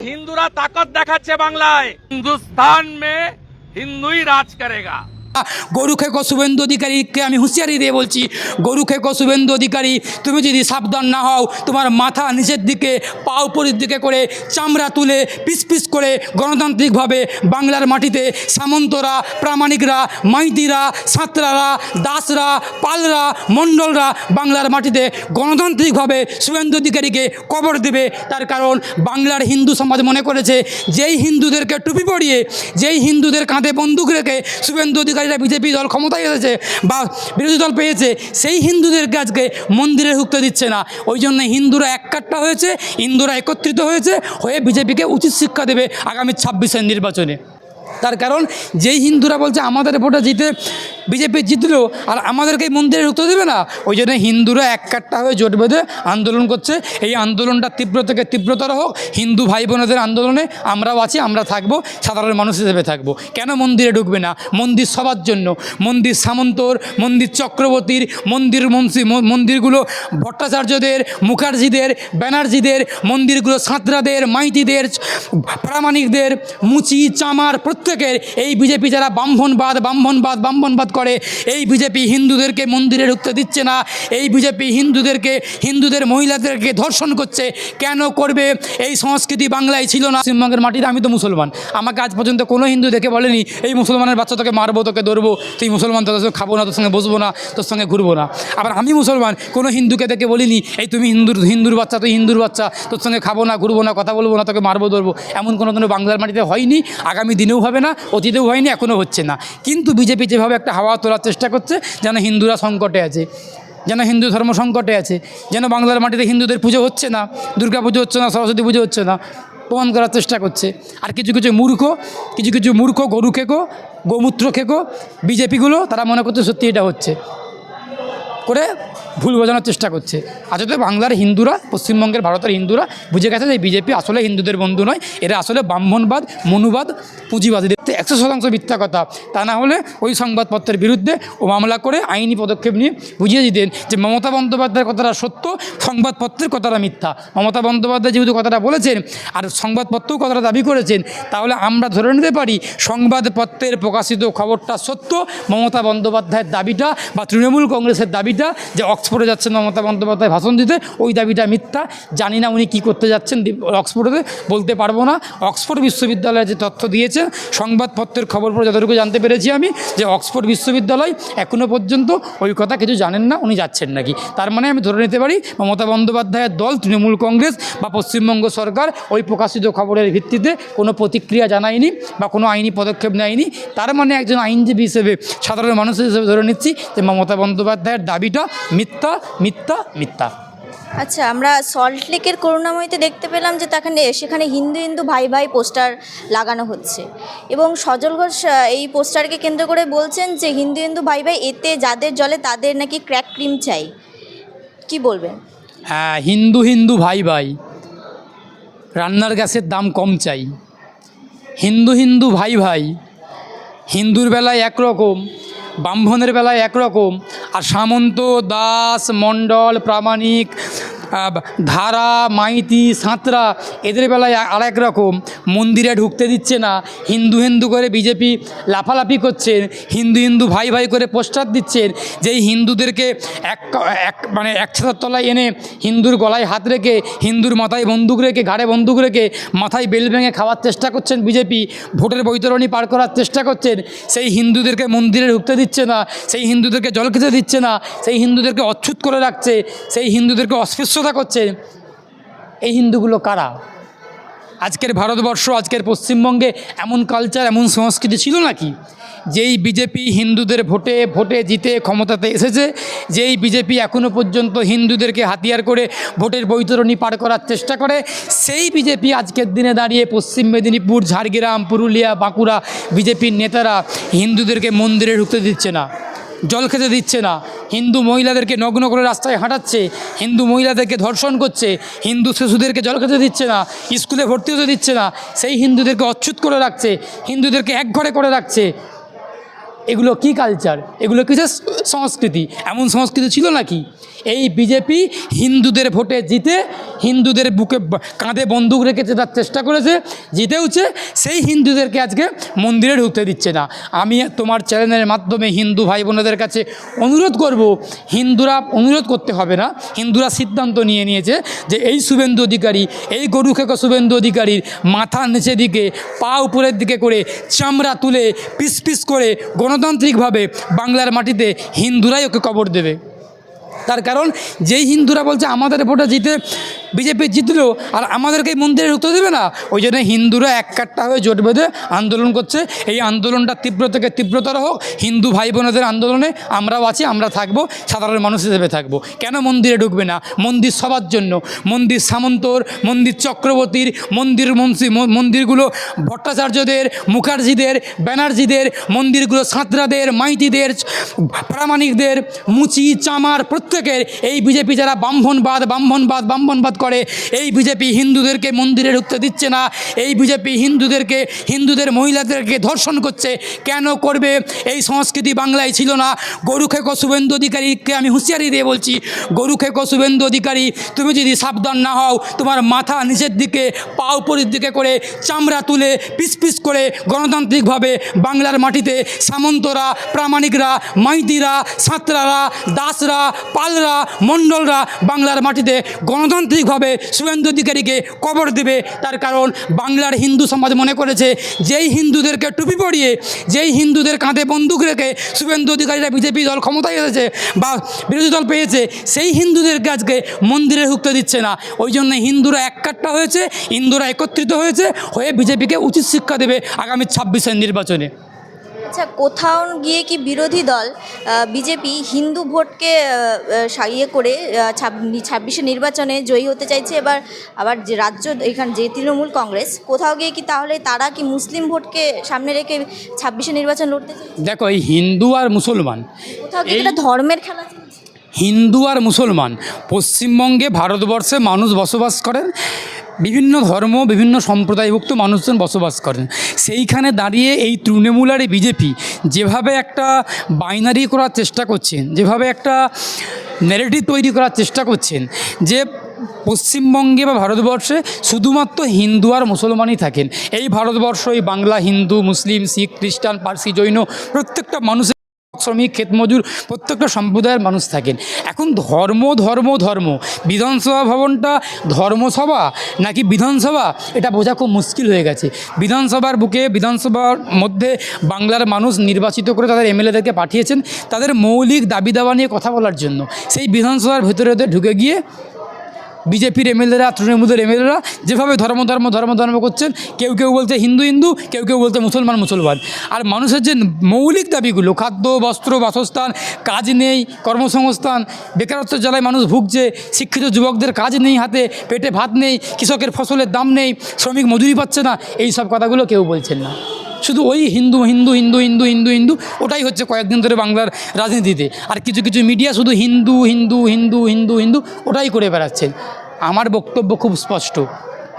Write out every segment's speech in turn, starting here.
हिंदूरा ताकत देखाচ্ছে বাংলায় हिंदुस्तान में हिंदू ही राज करेगा। গরু খেকো শুভেন্দু অধিকারীকে আমি হুঁশিয়ারি দিয়ে বলছি, গরু খেকো শুভেন্দু অধিকারী, তুমি যদি সাবধান না হও তোমার মাথা নিচের দিকে পা উপরের দিকে করে চামড়া তুলে পিস পিস করে গণতান্ত্রিকভাবে বাংলার মাটিতে সামন্তরা, প্রামাণিকরা, মাইতিরা, সাঁতরারা, দাসরা, পালরা, মণ্ডলরা বাংলার মাটিতে গণতান্ত্রিকভাবে শুভেন্দু অধিকারীকে কবর দেবে। তার কারণ বাংলার হিন্দু সমাজ মনে করেছে যেই হিন্দুদেরকে টুপি পরিয়ে, যেই হিন্দুদের কাঁধে বন্দুক রেখে শুভেন্দু অধিকারীরা বিজেপি দল ক্ষমতায় এসেছে বা বিরোধী দল পেয়েছে, সেই হিন্দুদেরকে আজকে মন্দিরে ঢুকতে দিচ্ছে না। ওই জন্য হিন্দুরা এককাট্টা হয়েছে, হিন্দুরা একত্রিত হয়ে বিজেপিকে উচিত শিক্ষা দেবে আগামী 26-এর নির্বাচনে। তার কারণ যেই হিন্দুরা বলছে আমাদের ভোটে জিতে বিজেপি জিতলো আর আমাদেরকে মন্দিরে ঢুকতে দেবে না, ওই জন্য হিন্দুরা এককাট্টা হয়ে জোট বেঁধে আন্দোলন করছে। এই আন্দোলনটা তীব্র থেকে তীব্রতর হোক, হিন্দু ভাই বোনদের আন্দোলনে আমরাও আছি, আমরা থাকবো, সাধারণ মানুষ হিসেবে থাকবো। কেন মন্দিরে ঢুকবে না? মন্দির সবার জন্য, মন্দির সামন্তর, মন্দির চক্রবর্তীর, মন্দিরগুলো ভট্টাচার্যদের, মুখার্জিদের, ব্যানার্জিদের, মন্দিরগুলো সাঁতরাদের, মাইতিদের, প্রামাণিকদের, মুচি চামার প্রত্যেকের। এই বিজেপি যারা ব্রাহ্মণবাদ করে, এই বিজেপি হিন্দুদেরকে মন্দিরে ঢুকতে দিচ্ছে না। এই বিজেপি হিন্দুদের মহিলাদেরকে ধর্ষণ করছে। কেন করবে? এই সংস্কৃতি বাংলায় ছিল না। পশ্চিমবঙ্গের মাটিতে আমি তো মুসলমান, আমাকে আজ পর্যন্ত কোনো হিন্দু দেখে বলেনি এই মুসলমানের বাচ্চা তোকে মারবো, তোকে ধরবো, তুই মুসলমান, তোর সঙ্গে খাবো না, তোর সঙ্গে বসবো না, তোর সঙ্গে ঘুরবো না। আবার আমি মুসলমান, কোনো হিন্দুকে দেখে বলিনি এই তুমি হিন্দুর বাচ্চা, তুই হিন্দুর বাচ্চা, তোর সঙ্গে খাবো না, ঘুরবো না, কথা বলবো না, তোকে মারবো ধরবো। এমন কোনো বাংলার মাটিতে হয়নি, আগামী দিনেও হবে না, অতীতেও হয়নি, এখনও হচ্ছে না। কিন্তু বিজেপি যেভাবে একটা হাওয়া তোলার চেষ্টা করছে যেন হিন্দুরা সংকটে আছে, যেন হিন্দু ধর্ম সংকটে আছে, যেন বাংলার মাটিতে হিন্দুদের পুজো হচ্ছে না, দুর্গা পুজো হচ্ছে না, সরস্বতী পুজো হচ্ছে না, প্রমাণ করার চেষ্টা করছে। আর কিছু মূর্খ গরু খেকো, গোমূত্র খেকো বিজেপিগুলো তারা মনে করছে সত্যি এটা হচ্ছে করে ভুল বোঝানোর চেষ্টা করছে। আসলে বাংলার হিন্দুরা, পশ্চিমবঙ্গের ভারতের হিন্দুরা বুঝে গেছে যে বিজেপি আসলে হিন্দুদের বন্ধু নয়, এরা আসলে ব্রাহ্মণবাদ, মনুবাদ, পুঁজিবাদী। 100% মিথ্যা কথা। তা না হলে ওই সংবাদপত্রের বিরুদ্ধে ও মামলা করে আইনি পদক্ষেপ নিয়ে বুঝিয়ে দিতেন যে মমতা বন্দ্যোপাধ্যায়ের কথাটা সত্য, সংবাদপত্রের কথাটা মিথ্যা। মমতা বন্দ্যোপাধ্যায় যেহেতু কথাটা বলেছেন আর সংবাদপত্রেও কথাটা দাবি করেছেন, তাহলে আমরা ধরে নিতে পারি সংবাদপত্রের প্রকাশিত খবরটা সত্য, মমতা বন্দ্যোপাধ্যায়ের দাবিটা বা তৃণমূল কংগ্রেসের দাবিটা যে অক্সফোর্ডে যাচ্ছেন মমতা বন্দ্যোপাধ্যায় ভাষণ দিতে, ওই দাবিটা মিথ্যা। জানি না উনি কী করতে যাচ্ছেন অক্সফোর্ডে, বলতে পারবো না। অক্সফোর্ড বিশ্ববিদ্যালয়ে যে তথ্য দিয়েছেন সংবাদপত্রের খবর পড়ে যতটুকু জানতে পেরেছি আমি, যে অক্সফোর্ড বিশ্ববিদ্যালয় এখনও পর্যন্ত ওই কথা কিছু জানেন না, উনি যাচ্ছেন নাকি। তার মানে আমি ধরে নিতে পারি মমতা বন্দ্যোপাধ্যায়ের দল, তৃণমূল কংগ্রেস বা পশ্চিমবঙ্গ সরকার ওই প্রকাশিত খবরের ভিত্তিতে কোনো প্রতিক্রিয়া জানায়নি বা কোনো আইনি পদক্ষেপ নেয়নি। তার মানে একজন আইনজীবী হিসেবে, সাধারণ মানুষ হিসেবে ধরে নিচ্ছি যে মমতা বন্দ্যোপাধ্যায়ের দাবিটা মিথ্যা মিথ্যা মিথ্যা। আচ্ছা, আমরা সল্টলেকের করুণাময়ীতে দেখতে পেলাম যে সেখানে হিন্দু ভাই ভাই পোস্টার লাগানো হচ্ছে এবং সজল ঘোষ এই পোস্টারকে কেন্দ্র করে বলছেন যে হিন্দু ভাই ভাই, এতে যাদের জ্বলে তাদের নাকি ক্র্যাক ক্রিম চাই। কি বলবেন? হ্যাঁ, হিন্দু ভাই ভাই, রান্নার গ্যাসের দাম কম চাই। হিন্দু ভাই ভাই, হিন্দুর বেলায় একরকম, ব্রাহ্মণের বেলায় একরকম, আর সামন্ত, দাস, মণ্ডল, প্রামাণিক, ধারা, মাইতি, সাঁতরা এদের বেলায় আর এক রকম। মন্দিরে ঢুকতে দিচ্ছে না, হিন্দু করে বিজেপি লাফালাফি করছেন, হিন্দু ভাই ভাই করে পোস্টার দিচ্ছেন, যেই হিন্দুদেরকে এক ছাতার তলায় এনে হিন্দুর গলায় হাত রেখে, হিন্দুর মাথায় বন্দুক রেখে, ঘাড়ে বন্দুক রেখে, মাথায় বেল ভেঙে খাওয়ার চেষ্টা করছেন বিজেপি, ভোটের বৈতরণী পার করার চেষ্টা করছেন। সেই হিন্দুদেরকে মন্দিরে ঢুকতে দিচ্ছে না, সেই হিন্দুদেরকে জল খেতে দিচ্ছে না, সেই হিন্দুদেরকে অচ্ছুত করে রাখছে, সেই হিন্দুদেরকে অস্পৃশ্যতা করছে। এই হিন্দুগুলো কারা? আজকের ভারতবর্ষ, আজকের পশ্চিমবঙ্গে এমন কালচার, এমন সংস্কৃতি ছিল নাকি? যেই বিজেপি হিন্দুদের ভোটে জিতে ক্ষমতাতে এসেছে, যেই বিজেপি এখনও পর্যন্ত হিন্দুদেরকে হাতিয়ার করে ভোটের বৈতরণী পার করার চেষ্টা করে, সেই বিজেপি আজকের দিনে দাঁড়িয়ে পশ্চিম মেদিনীপুর, ঝাড়গ্রাম, পুরুলিয়া, বাঁকুড়া বিজেপির নেতারা হিন্দুদেরকে মন্দিরে ঢুকতে দিচ্ছে না, জল খেতে দিচ্ছে না, হিন্দু মহিলাদেরকে নগ্ন করে রাস্তায় হাঁটাচ্ছে, হিন্দু মহিলাদেরকে ধর্ষণ করছে, হিন্দু শিশুদেরকে জল খেতে দিচ্ছে না, স্কুলে ভর্তি হতে দিচ্ছে না, সেই হিন্দুদেরকে অচ্ছুত করে রাখছে, হিন্দুদেরকে একঘরে করে রাখছে। এগুলো কি কালচার, এগুলো কিসের সংস্কৃতি? এমন সংস্কৃতি ছিল নাকি? এই বিজেপি হিন্দুদের ভোটে জিতে হিন্দুদের বুকে কাঁধে বন্দুক রেখে জেতার চেষ্টা করেছে, জিতেওছে। সেই হিন্দুদেরকে আজকে মন্দিরে ঢুকতে দিচ্ছে না। আমি তোমার চ্যানেলের মাধ্যমে হিন্দু ভাই বোনেদের কাছে অনুরোধ করব, হিন্দুরা অনুরোধ করতে হবে না, হিন্দুরা সিদ্ধান্ত নিয়ে নিয়েছে যে এই শুভেন্দু অধিকারী, এই গরু খেকো শুভেন্দু অধিকারীর মাথা নিচের দিকে পা উপরের দিকে করে চামড়া তুলে পিস পিস করে গণতান্ত্রিকভাবে বাংলার মাটিতে হিন্দুরাই ওকে কবর দেবে। তার কারণ যেই হিন্দুরা বলছে আমাদের ভোটে জিতে বিজেপি জিতলো আর আমাদেরকে মন্দিরে ঢুকতে দেবে না, ওই জন্য হিন্দুরা এক কাট্টা হয়ে জোট বেঁধে আন্দোলন করছে। এই আন্দোলনটা তীব্র থেকে তীব্রতর হোক, হিন্দু ভাই বোনেদের আন্দোলনে আমরাও আছি, আমরা থাকবো, সাধারণ মানুষ হিসেবে থাকবো। কেন মন্দিরে ঢুকবে না? মন্দির সবার জন্য, মন্দির সামন্তর, মন্দির চক্রবর্তীর, মন্দিরগুলো ভট্টাচার্যদের, মুখার্জিদের, ব্যানার্জিদের, মন্দিরগুলো সাঁতরাদের, মাইতিদের, প্রামাণিকদের, মুচি চামার প্রত্যেকের। এই বিজেপি যারা ব্রাহ্মণবাদ করে, এই বিজেপি হিন্দুদেরকে মন্দিরে ঢুকতে দিচ্ছে না। এই বিজেপি হিন্দুদের মহিলাদেরকে ধর্ষণ করছে। কেন করবে? এই সংস্কৃতি বাংলায় ছিল না। গরু খেকো শুভেন্দু অধিকারীকে আমি হুঁশিয়ারি দিয়ে বলছি, গরু খেকো শুভেন্দু অধিকারী, তুমি যদি সাবধান না হও, তোমার মাথা নিচের দিকে পা উপরের দিকে করে চামড়া তুলে পিস পিস করে গণতান্ত্রিকভাবে বাংলার মাটিতে সামন্তরা, প্রামাণিকরা, মাইতিরা, সাঁতরারা, দাসরা, পালরা, মণ্ডলরা বাংলার মাটিতে গণতান্ত্রিকভাবে শুভেন্দু অধিকারীকে কবর দেবে। তার কারণ বাংলার হিন্দু সমাজ মনে করেছে যেই হিন্দুদেরকে টুপি পরিয়ে, যেই হিন্দুদের কাঁধে বন্দুক রেখে শুভেন্দু অধিকারীরা বিজেপি দল ক্ষমতায় এসেছে বা বিরোধী দল পেয়েছে, সেই হিন্দুদেরকে আজকে মন্দিরে ঢুকতে দিচ্ছে না। ওই জন্য হিন্দুরা এককাট্টা হয়েছে, হিন্দুরা একত্রিত হয়ে বিজেপিকে উচিত শিক্ষা দেবে আগামী 26-এর নির্বাচনে। আচ্ছা, কোথাও গিয়ে কি বিরোধী দল বিজেপি হিন্দু ভোটকে ইয়ে করে 26-এর নির্বাচনে জয়ী হতে চাইছে? আবার যে রাজ্য এখানে যে তৃণমূল কংগ্রেস, কোথাও গিয়ে কি তাহলে তারা কি মুসলিম ভোটকে সামনে রেখে 26-এর নির্বাচন লড়তে চাইছে? দেখো, এই হিন্দু আর মুসলমান, কোথাও কি এটা ধর্মের খেলা? হিন্দু আর মুসলমান, পশ্চিমবঙ্গে ভারতবর্ষে মানুষ বসবাস করেন, বিভিন্ন ধর্ম, বিভিন্ন সম্প্রদায়ভুক্ত মানুষজন বসবাস করেন। সেইখানে দাঁড়িয়ে এই তৃণমূল আর এই বিজেপি যেভাবে একটা বাইনারি করার চেষ্টা করছেন, যেভাবে একটা ন্যারেটিভ তৈরি করার চেষ্টা করছেন যে পশ্চিমবঙ্গে বা ভারতবর্ষে শুধুমাত্র হিন্দু আর মুসলমানই থাকেন। এই ভারতবর্ষ, এই বাংলা হিন্দু, মুসলিম, শিখ, খ্রিস্টান, পার্সি, জৈন প্রত্যেকটা মানুষের, শ্রমিক, ক্ষেতমজুর প্রত্যেকটা সম্প্রদায়ের মানুষ থাকেন। এখন ধর্ম বিধানসভা ভবনটা ধর্মসভা নাকি বিধানসভা, এটা বোঝা খুব মুশকিল হয়ে গেছে। বিধানসভার বুকে, বিধানসভার মধ্যে বাংলার মানুষ নির্বাচিত করে তাদের এমএলএদেরকে পাঠিয়েছেন তাদের মৌলিক দাবি দাওয়া নিয়ে কথা বলার জন্য। সেই বিধানসভার ভেতরে ঢুকে গিয়ে বিজেপির এমএলএরা, তৃণমূলের এমএলএরা যেভাবে ধর্ম করছেন, কেউ বলছে হিন্দু, কেউ বলছে মুসলমান। আর মানুষের যে মৌলিক দাবিগুলো, খাদ্য, বস্ত্র, বাসস্থান, কাজ নেই, কর্মসংস্থান, বেকারত্বের জ্বালায় মানুষ ভুগছে, শিক্ষিত যুবকদের কাজ নেই, হাতে পেটে ভাত নেই, কৃষকের ফসলের দাম নেই, শ্রমিক মজুরি পাচ্ছে না, এই সব কথাগুলো কেউ বলছেন না। শুধু ওই হিন্দু, ওটাই হচ্ছে কয়েকদিন ধরে বাংলার রাজনীতিতে। আর কিছু মিডিয়া শুধু হিন্দু ওটাই করে বেড়াচ্ছেন। আমার বক্তব্য খুব স্পষ্ট,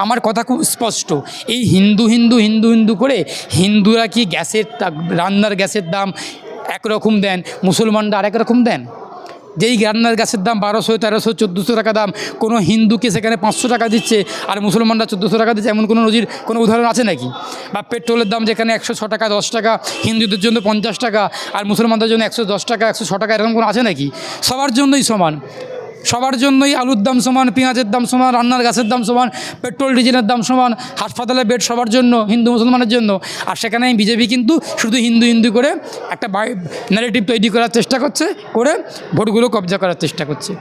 আমার কথা খুব স্পষ্ট। এই হিন্দু করে হিন্দুরা কি রান্নার গ্যাসের দাম একরকম দেন, মুসলমানরা আরেক রকম দেন? যেই রান্নার গ্যাসের দাম 1200, 1300, 1400 টাকা দাম, কোনো হিন্দুকে সেখানে 500 টাকা দিচ্ছে আর মুসলমানরা 1400 টাকা দিচ্ছে, এমন কোনো উদাহরণ আছে নাকি? বা পেট্রোলের দাম যেখানে 106 টাকা, 10 টাকা, হিন্দুদের জন্য 50 টাকা আর মুসলমানদের জন্য 110 টাকা, 106 টাকা, এরকম কোনো আছে নাকি? সবার জন্যই সমান, সবার জন্যই আলুর দাম সমান, পেঁয়াজের দাম সমান, রান্নার গ্যাসের দাম সমান, পেট্রোল ডিজেলের দাম সমান, হাসপাতালে বেড সবার জন্য, হিন্দু মুসলমানের জন্য। আর সেখানে বিজেপি কিন্তু শুধু হিন্দু করে একটা ন্যারেটিভ তৈরি করার চেষ্টা করে ভোটগুলো কবজা করার চেষ্টা করছে।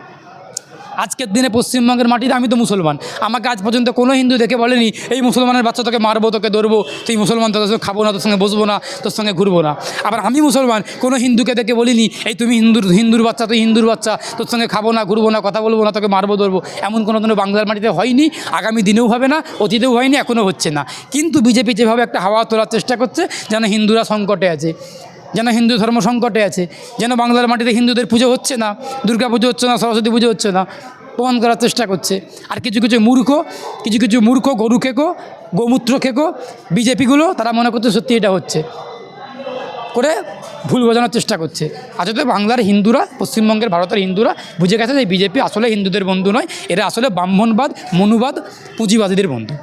আজকের দিনে পশ্চিমবঙ্গের মাটিতে আমি তো মুসলমান, আমাকে আজ পর্যন্ত কোনো হিন্দু দেখে বলেনি এই মুসলমানের বাচ্চা তোকে মারবো, তোকে ধরবো, তুই মুসলমান, তোর সঙ্গে খাবো না, তোর সঙ্গে বসবো না, তোর সঙ্গে ঘুরবো না। আবার আমি মুসলমান, কোনো হিন্দুকে দেখে বলিনি এই তুমি হিন্দুর বাচ্চা, তুই হিন্দুর বাচ্চা, তোর সঙ্গে খাবো না, ঘুরবো না, কথা বলবো না, তোকে মারবো, ধরবো। এমন কোনো বাংলার মাটিতে হয়নি, আগামী দিনেও হবে না, অতীতেও হয়নি, এখনও হচ্ছে না। কিন্তু বিজেপি যেভাবে একটা হাওয়া তোলার চেষ্টা করছে যেন হিন্দুরা সংকটে আছে, যেন হিন্দু ধর্ম সংকটে আছে, যেন বাংলার মাটিতে হিন্দুদের পুজো হচ্ছে না, দুর্গা পুজো হচ্ছে না, সরস্বতী পুজো হচ্ছে না, প্রমাণ করার চেষ্টা করছে। আর কিছু মূর্খ গরু খেকো, গোমূত্র খেকো বিজেপিগুলো তারা মনে করছে সত্যি এটা হচ্ছে করে ভুল বোঝানোর চেষ্টা করছে। আসলে বাংলার হিন্দুরা, পশ্চিমবঙ্গের ভারতের হিন্দুরা বুঝে গেছে যে বিজেপি আসলে হিন্দুদের বন্ধু নয়, এরা আসলে ব্রাহ্মণবাদ, মনুবাদ, পুঁজিবাদীদের বন্ধু।